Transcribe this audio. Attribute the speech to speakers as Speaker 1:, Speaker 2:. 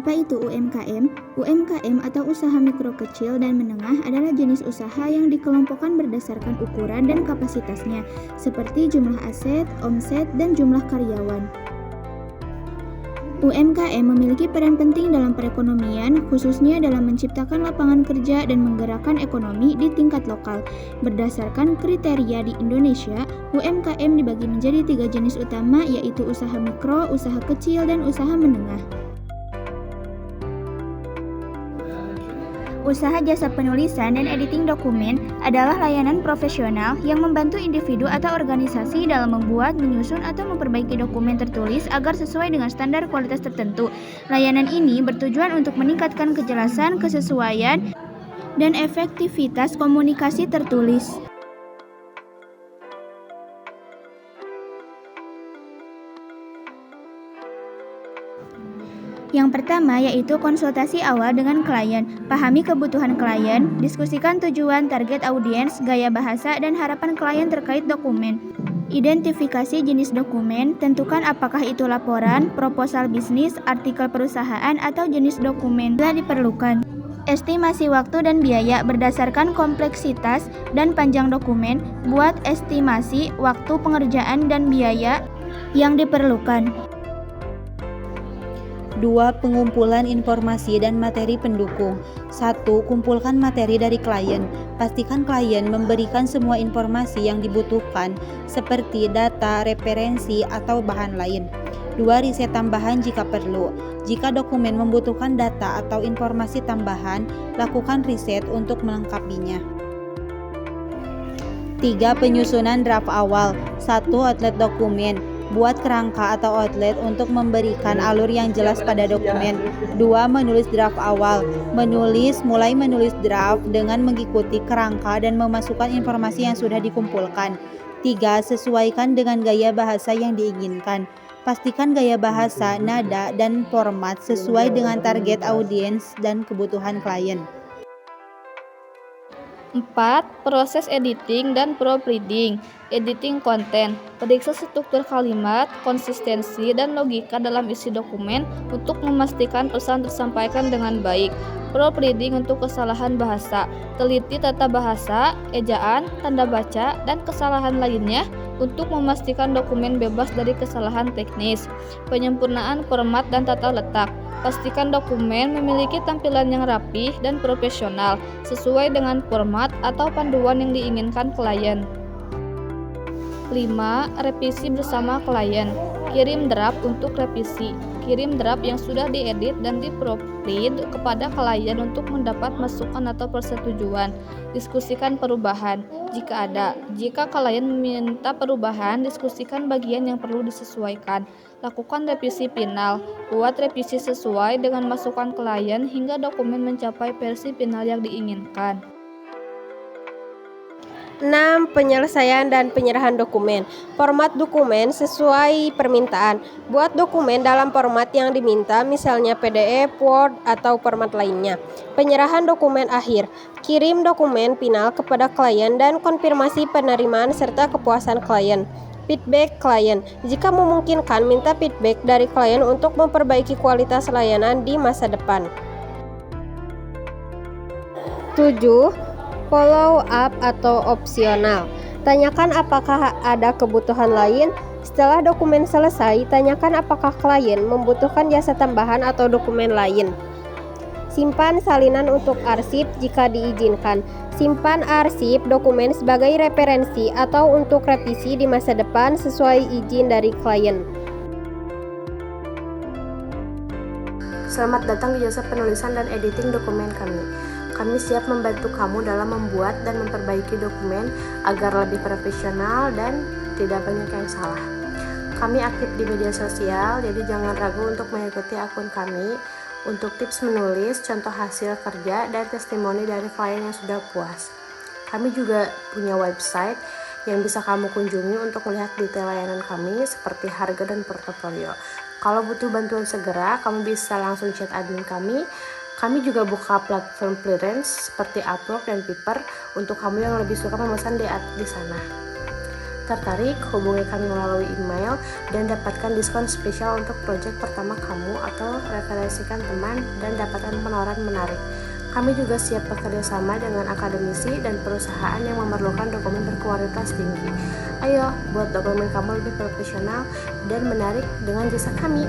Speaker 1: Apa itu UMKM? UMKM atau usaha mikro kecil dan menengah adalah jenis usaha yang dikelompokkan berdasarkan ukuran dan kapasitasnya, seperti jumlah aset, omset, dan jumlah karyawan. UMKM memiliki peran penting dalam perekonomian, khususnya dalam menciptakan lapangan kerja dan menggerakkan ekonomi di tingkat lokal. Berdasarkan kriteria di Indonesia, UMKM dibagi menjadi 3 jenis utama, yaitu usaha mikro, usaha kecil, dan usaha menengah. Usaha jasa penulisan dan editing dokumen adalah layanan profesional yang membantu individu atau organisasi dalam membuat, menyusun, atau memperbaiki dokumen tertulis agar sesuai dengan standar kualitas tertentu. Layanan ini bertujuan untuk meningkatkan kejelasan, kesesuaian, dan efektivitas komunikasi tertulis. Yang pertama yaitu konsultasi awal dengan klien. Pahami kebutuhan klien, diskusikan tujuan, target audiens, gaya bahasa, dan harapan klien terkait dokumen. Identifikasi jenis dokumen, tentukan apakah itu laporan, proposal bisnis, artikel perusahaan, atau jenis dokumen yang diperlukan. Estimasi waktu dan biaya berdasarkan kompleksitas dan panjang dokumen. Buat estimasi waktu pengerjaan dan biaya yang diperlukan.
Speaker 2: 2. Pengumpulan informasi dan materi pendukung. 1. Kumpulkan materi dari klien. Pastikan klien memberikan semua informasi yang dibutuhkan seperti data, referensi, atau bahan lain. 2. Riset tambahan jika perlu. Jika dokumen membutuhkan data atau informasi tambahan, lakukan riset untuk melengkapinya. 3. Penyusunan draft awal. 1. Outline dokumen. Buat kerangka atau outlet untuk memberikan alur yang jelas pada dokumen. 2. Menulis draft awal. Mulai menulis draft dengan mengikuti kerangka dan memasukkan informasi yang sudah dikumpulkan. 3. Sesuaikan dengan gaya bahasa yang diinginkan. Pastikan gaya bahasa, nada, dan format sesuai dengan target audiens dan kebutuhan klien.
Speaker 3: 4. Proses editing dan proofreading. Editing konten. Periksa struktur kalimat, konsistensi, dan logika dalam isi dokumen untuk memastikan pesan tersampaikan dengan baik. Proofreading untuk kesalahan bahasa. Teliti tata bahasa, ejaan, tanda baca, dan kesalahan lainnya untuk memastikan dokumen bebas dari kesalahan teknis. Penyempurnaan format dan tata letak. Pastikan dokumen memiliki tampilan yang rapih dan profesional, sesuai dengan format atau panduan yang diinginkan klien. 5. Revisi bersama klien. Kirim draft untuk revisi. Kirim draft yang sudah diedit dan diproofread kepada klien untuk mendapat masukan atau persetujuan. Diskusikan perubahan jika ada. Jika klien meminta perubahan, diskusikan bagian yang perlu disesuaikan. Lakukan revisi final. Buat revisi sesuai dengan masukan klien hingga dokumen mencapai versi final yang diinginkan.
Speaker 4: 6. Penyelesaian dan penyerahan dokumen. Format dokumen sesuai permintaan. Buat dokumen dalam format yang diminta, misalnya PDF, Word, atau format lainnya. Penyerahan dokumen akhir. Kirim dokumen final kepada klien dan konfirmasi penerimaan serta kepuasan klien. Feedback klien. Jika memungkinkan, minta feedback dari klien untuk memperbaiki kualitas layanan di masa depan. 7. Follow up atau opsional. Tanyakan apakah ada kebutuhan lain. Setelah dokumen selesai, tanyakan apakah klien membutuhkan jasa tambahan atau dokumen lain. Simpan salinan untuk arsip jika diizinkan. Simpan arsip dokumen sebagai referensi atau untuk revisi di masa depan sesuai izin dari klien.
Speaker 5: Selamat datang di jasa penulisan dan editing dokumen kami. Kami siap membantu kamu dalam membuat dan memperbaiki dokumen agar lebih profesional dan tidak banyak yang salah. Kami aktif di media sosial, jadi jangan ragu untuk mengikuti akun kami untuk tips menulis, contoh hasil kerja, dan testimoni dari klien yang sudah puas. Kami juga punya website yang bisa kamu kunjungi untuk melihat detail layanan kami seperti harga dan portofolio. Kalau butuh bantuan segera, kamu bisa langsung chat admin kami. Kami juga buka platform freelance seperti Upwork dan Fiverr untuk kamu yang lebih suka memesan di sana. Tertarik? Hubungi kami melalui email dan dapatkan diskon spesial untuk proyek pertama kamu atau referensikan teman dan dapatkan penawaran menarik. Kami juga siap bekerja sama dengan akademisi dan perusahaan yang memerlukan dokumen berkualitas tinggi. Ayo, buat dokumen kamu lebih profesional dan menarik dengan jasa kami.